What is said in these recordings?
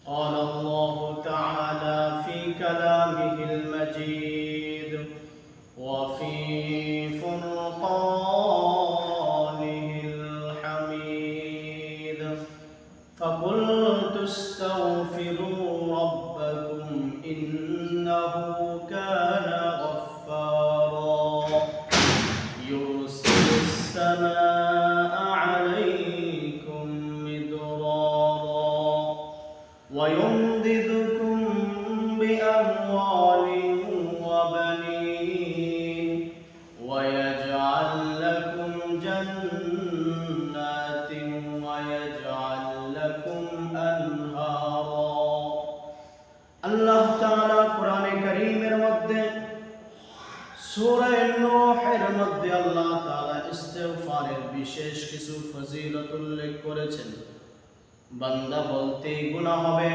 قال الله تعالى في كلامه المجيد وفي فرقانه الحميد فقلت استغفروا ربكم إنه كان غفارا يرسل السماء عليكم مدرارا ويمددكم بأموال وبنين ويجعل لكم جنات ويجعل لكم أنهارا الله تعالى قرآن كريم মধ্যে সূরা নূহের মধ্যে আল্লাহ তাআলা ইস্তিগফারের বিশেষ কিছু ফজিলত উল্লেখ করেছেন। বান্দা বলতেই গুনাহ হবে,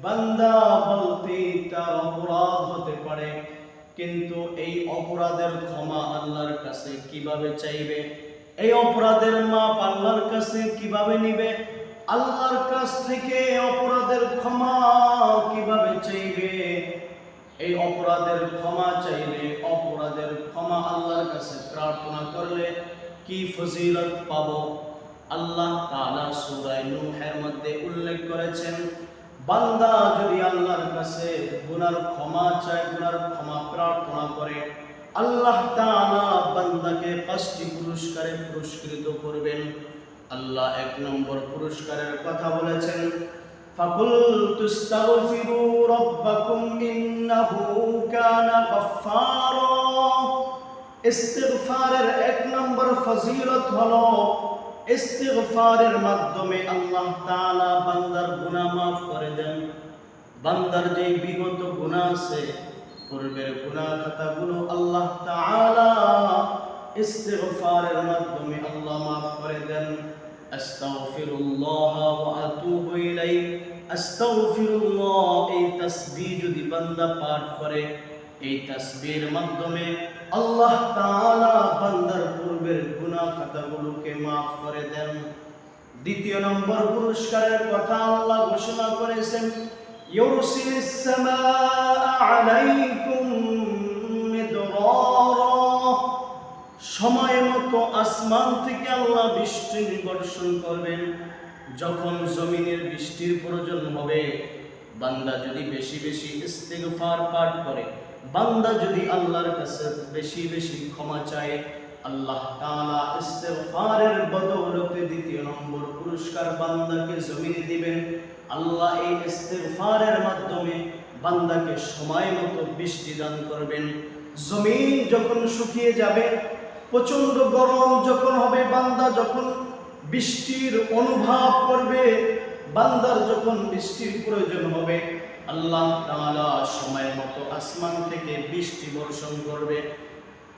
বান্দা বলতেই তার অপরাধ হতে পারে, কিন্তু এই অপরাধের ক্ষমা আল্লাহর কাছে কিভাবে চাইবে, এই অপরাধের মাপ আল্লাহর কাছে কিভাবে নিবে, আল্লাহর কাছ থেকে অপরাধের ক্ষমা কিভাবে চাইবে, এই অপরাধের ক্ষমা চাইলে, অপরাধের ক্ষমা আল্লাহর কাছে প্রার্থনা করলে কি ফজিলত পাবো, আল্লাহ তাআলা সূরা নূহের মধ্যে উল্লেখ করেছেন। বান্দা যদি আল্লাহর কাছে গুনার ক্ষমা চায়, গুনার ক্ষমা প্রার্থনা করে, আল্লাহ তাআলা বান্দাকে 5টি পুরস্কারে পুরস্কৃত করবেন। আল্লাহ 1 নম্বর পুরস্কারের কথা বলেছেন, فَقُلْتُ اسْتَغْفِرُوا رَبَّكُمْ إِنَّهُ كَانَ غَفَّارًا। ইস্তিগফারের 1 নম্বর ফজিলত হলো ইস্তিগফারের মাধ্যমে আল্লাহ তাআলা বান্দার গুনাহ মাফ করে দেন। বান্দার যে বিগত গুনাহ আছে, পূর্বের গুনাহ খাতাগুলো আল্লাহ তাআলা ইস্তিগফারের মাধ্যমে আল্লাহ মাফ করে দেন। আস্তাগফিরুল্লাহ ওয়া আতুবু ইলাইহি, আস্তাগফিরুল্লাহ এই তাসবিহ যদি বান্দা পাঠ করে, এই তাসবিহের মাধ্যমে আল্লাহ তাআলা বান্দার পূর্বের গুনাহ খাতাগুলোকে মাফ করে দেন। 2 নম্বর পুরস্কারের কথা আল্লাহ ঘোষণা করেছেন, ইউরসিলিস সামাআ আলাইকুম মিদরারা। সময় মতো আসমান থেকে আল্লাহ বৃষ্টি বর্ষণ করবেন। যখন জমিনের বৃষ্টির প্রয়োজন হবে, বান্দা যদি বেশি বেশি ইস্তিগফার পাঠ করে, বান্দা যদি আল্লাহর কাছে বেশি বেশি ক্ষমা চায়, আল্লাহ তাআলা ইস্তিগফারের বদৌলতে 2 নম্বর পুরস্কার বান্দাকে জমিনে দিবেন। আল্লাহ এই ইস্তিগফারের মাধ্যমে বান্দাকে সময় মতো বৃষ্টি দান করবেন। জমিন যখন শুকিয়ে যাবে, প্রচন্ড গরম যখন হবে, বান্দা যখন বৃষ্টির অনুভব করবে, বান্দার যখন বৃষ্টির প্রয়োজন হবে, আল্লাহ তাআলা সময় মতো আসমান থেকে বৃষ্টি বর্ষণ করবে।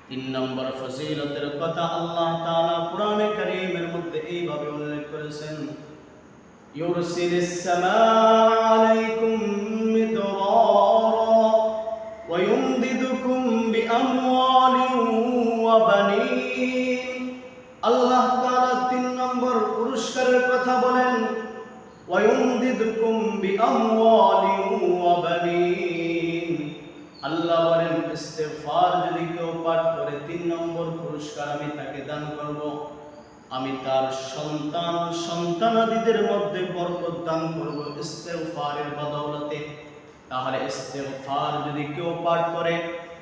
3 নম্বর ফজিলতের কথা আল্লাহ তাআলা কোরআনে কারীমের মধ্যে এইভাবে উল্লেখ করেছেন, ইউরসিলিস সামাআ আলাইকুম মিদরারা ওয়া ইউমদিদুকুম বিআমওয়ালিন ওয়া বানিন। আল্লাহ তাআলা 3 নম্বর পুরস্কারের কথা বলেন, ওয়া ইউমদিদুকুম বিআমওয়ালিন ওয়া বানিন। আল্লাহ বলেন, ইস্তিগফার যদি কেউ পাঠ করে, 3 নম্বর পুরস্কার আমি তাকে দান করব, আমি তার সন্তান সন্তানাদিদের মধ্যে বরকত দান করব ইস্তিগফারের বদৌলতে। তাহলে ইস্তিগফার যদি কেউ পাঠ করে,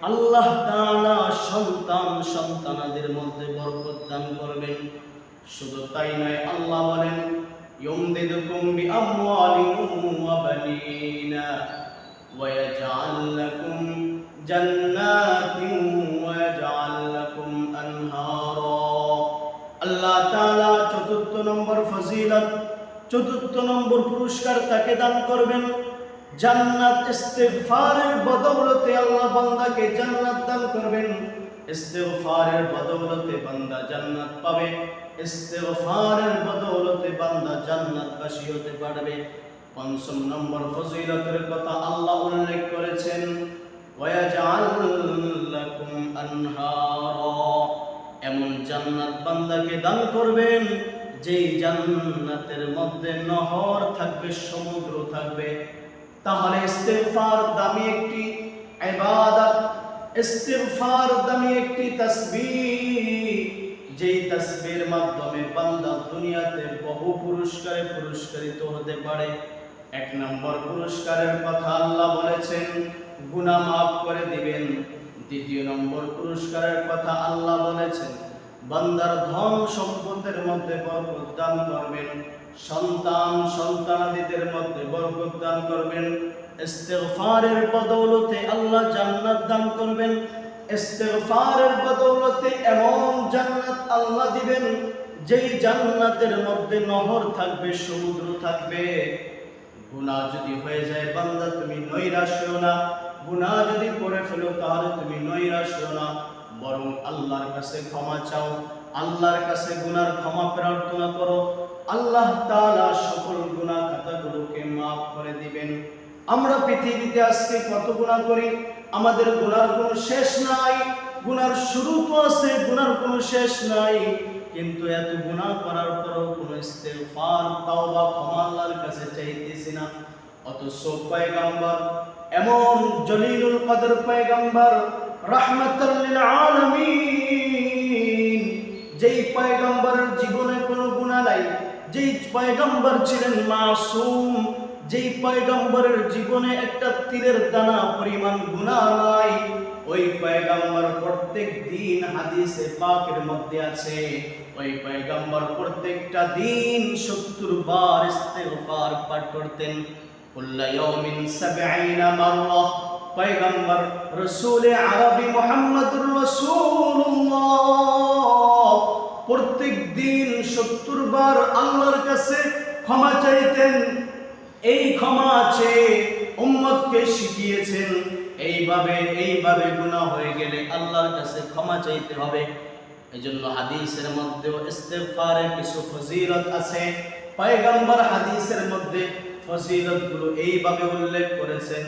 আল্লাহ তাআলা সন্তান সন্তানাদের মধ্যে বরকত দান করবেন। শুধু তাই নয়, আল্লাহ বলেন, ইউমদিদুকুম বিআমওয়ালিন ওয়া বানিনা ওয়া ইয়াজআল লাকুম জান্নাতিন ওয়া ইয়াজআল লাকুম আনহারা। আল্লাহ তাআলা 4th নম্বর ফজিলত, 4th নম্বর পুরস্কার তাকে দান করবেন জান্নাত। ইস্তিগফারের বদৌলতে আল্লাহ বান্দাকে জান্নাত দান করবেন। ইস্তিগফারের বদৌলতে বান্দা জান্নাত পাবে, ইস্তিগফারের বদৌলতে বান্দা জান্নাতবাসী হতে পারবে। 5 নম্বর ফজিলতের কথা আল্লাহ উল্লেখ করেছেন, ওয়া ইয়াজআল লাকুম আনহারা। এমন জান্নাত বান্দাকে দান করবেন যেই জান্নাতের মধ্যে নহর থাকবে, সমুদ্র থাকবে। তাহলে ইস্তিগফার দামি একটি ইবাদত, ইস্তিগফার দামি একটি তাসবিহ, যেই তাসবিহের মাধ্যমে বান্দা দুনিয়াতে বহু পুরস্কারে পুরস্কৃত হতে পারে। এক নম্বর পুরস্কারের কথা আল্লাহ বলেছেন, গুনাহ মাফ করে দিবেন। দ্বিতীয় নম্বর পুরস্কারের কথা আল্লাহ বলেছেন, বান্দার ধন সম্পদের মধ্যে বরকত দান করবেন, সন্তান সন্তানাদিদের মধ্যে বরকত দান করবেন। ইস্তিগফারের বদৌলতে আল্লাহ জান্নাত দান করবেন। ইস্তিগফারের বদৌলতে এমন জান্নাত আল্লাহ দিবেন, যেই জান্নাতের মধ্যে নহর থাকবে, সমুদ্র থাকবে। গুনাহ যদি হয়ে যায় বান্দা, তুমি নৈরাশ হও না। গুনাহ যদি করে ফেলো তাহলে তুমি নৈরাশ হও না, বরং আল্লাহর কাছে ক্ষমা চাও, আল্লাহর কাছে গুনার ক্ষমা প্রার্থনা করো। আল্লাহ তাআলা সকল গুনাহ খাতাগুলোকে মাফ করে দিবেন। আমরা পৃথিবীতে আজকে কত গুনাহ করি, আমাদের গুনার কোনো শেষ নাই। গুনার শুরু তো আছে, গুনার কোনো শেষ নাই। কিন্তু এত গুনাহ করার পরেও কোনো ইস্তিগফার, তাওবা, ক্ষমা আল্লাহর কাছে চাইতেছি না। অথচ পয়গম্বর, এমন জলিলুল কদর পয়গম্বর, রাহমাতাল লিল আলামিন, যেই পয়গম্বরের জীবনে কোনো গুনাহ নাই, যেই পয়গম্বর ছিলেন মাসুম, যেই পয়গম্বরের জীবনে একটা তীরের দানা পরিমাণ গুনাহ নাই, ওই পয়গম্বর প্রত্যেক দিন হাদিসে পাকের মধ্যে আছে, ওই পয়গম্বর প্রত্যেকটা দিন 70 বার ইস্তিগফার পাঠ করতেন। কুল্লা ইয়াউমিন 70 মাররা। পয়গম্বর রাসূলে আরবি মুহাম্মদুর রাসূলুল্লাহ প্রত্যেক দিন 70 বার আল্লাহর কাছে ক্ষমা চাইতেন। এই ক্ষমা চেয়ে উম্মতকে শিখিয়েছেন, এইভাবে গুনাহ হয়ে গেলে আল্লাহর কাছে ক্ষমা চাইতে হবে। এজন্য হাদিসের মধ্যেও ইস্তিগফারের কিছু ফজিলত আছে। পয়গম্বর হাদিসের মধ্যে ফজিলতগুলো এইভাবে উল্লেখ করেছেন,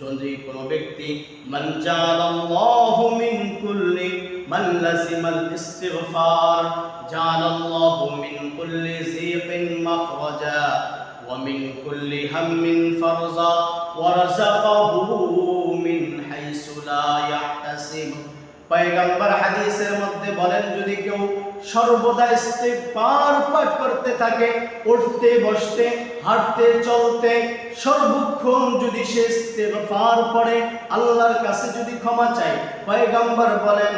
যদি কোনো ব্যক্তি মান জাআলাল্লাহু মিন কুল্লি মান লাজিমাল ইস্তিগফার জাআলাল্লাহু মিন কুল্লি যিকিন মাখরাজা ওয়া মিন কুল্লি হাম্মিন ফারজা ওয়া রাযাকাহু মিন হাইসু লা ইয়াহতাসিব। পয়গম্বর হাদিসের মধ্যে বলেন, যদি কেউ সর্বদা ইস্তিগফার পাঠ করতে থাকে, উঠতে বসতে হাঁটতে চলতে সর্বক্ষণ যদি সে ইস্তিগফার পড়ে, আল্লাহর কাছে যদি ক্ষমা চায়, পয়গম্বর বলেন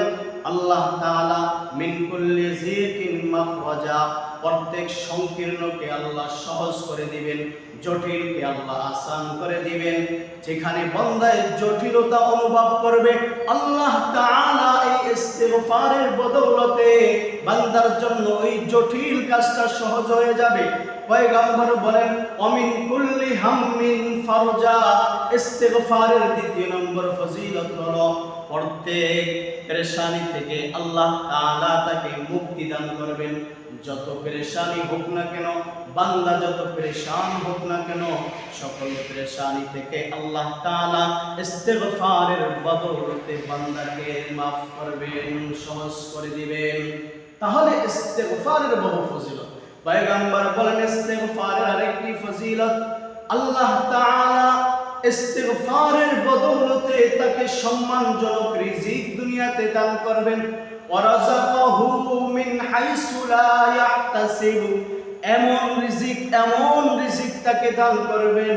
আল্লাহ তাআলা মিন কুল্লি যিকিন মাখরাজা, প্রত্যেক সংকীর্ণকে আল্লাহ সহজ করে দিবেন, জটিলকে আল্লাহ আসান করে দিবেন। যেখানে বান্দায় জটিলতা অনুভব করবে, আল্লাহ তাআলা এই ইস্তিগফারের বদৌলতে বান্দার জন্য ওই জটিল কাজটা সহজ হয়ে যাবে। পয়গম্বর বলেন অমিন কুল্লি হাম্মিন ফারজা। ইস্তিগফারের দ্বিতীয় নম্বর ফজিলত হলো প্রত্যেক পেরেশানি থেকে আল্লাহ তাআলা তাকে মুক্তি দান করবেন। যত পেরেশানি হোক না কেন, বান্দা যত পেরেশান হোক না কেন, সকল পেরেশানি থেকে আল্লাহ তাআলা ইস্তিগফারের বদৌলতে বান্দাকে মাফ করবেন, সহজ করে দিবেন। তাহলে ইস্তিগফারের বহু ফজিলত। পয়গম্বর বলেন ইস্তিগফারের আরেকটি ফজিলত, আল্লাহ তাআলা ইস্তিগফারের বদৌলতে তাকে সম্মানজনক রিজিক দুনিয়াতে দান করবেন। ওয়ারাযাকাহু মিন হাইসু লা ইয়াহতাসিব। এমন রিজিক তাকে দান করবেন,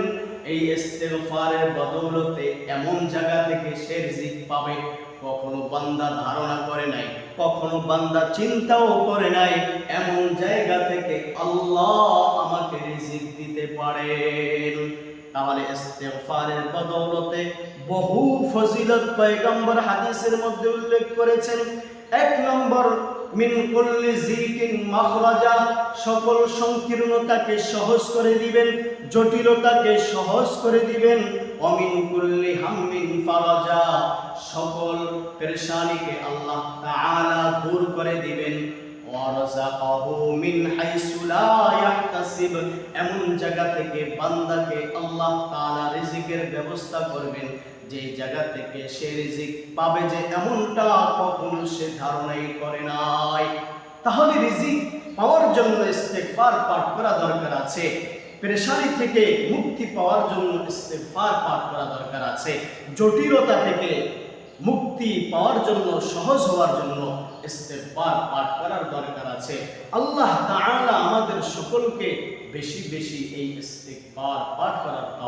এই ইস্তিগফারের বদৌলতে এমন জায়গা থেকে সে রিজিক পাবে কখনো বান্দা ধারণা করে নাই, কখনো বান্দা চিন্তাও করে নাই। এমন জায়গা থেকে আল্লাহ আমাকে রিজিক দিতে পারেন। তাহলে ইস্তিগফারের বদৌলতে বহু ফজিলত পয়গম্বর হাদিসের মধ্যে উল্লেখ করেছেন। এক নম্বর মিন কুল্লি যিকিন মাখরাজা, সকল সংকীর্ণতাকে সহজ করে দিবেন, জটিলতাকে সহজ করে দিবেন। অমিন কুল্লি হাম্মিন ফারাজা, সকল পেরেশানিকে আল্লাহ তাআলা দূর করে দিবেন। ওয়ারাযাকাহু মিন হাইসু লা ইয়াহতাসিব, এমন জায়গা থেকে বান্দাকে আল্লাহ তাআলা রিজিকের ব্যবস্থা করবেন, যেই জায়গা থেকে সে রিজিক পাবে যে এমনটা কখনো সে ধারণাই করে নাই। তাহলে রিজিক পাওয়ার জন্য ইস্তেগফার পাঠ করা দরকার আছে, পেরেশানি থেকে মুক্তি পাওয়ার জন্য ইস্তেগফার পাঠ করা দরকার আছে, জটিলতা থেকে মুক্তি পাওয়ার জন্য, সহজ হওয়ার জন্য ইস্তেগফার পাঠ করার দরকার আছে। আল্লাহ তাআলা আমাদের সকলকে বেশি বেশি এই ইস্তেগফার পাঠ করার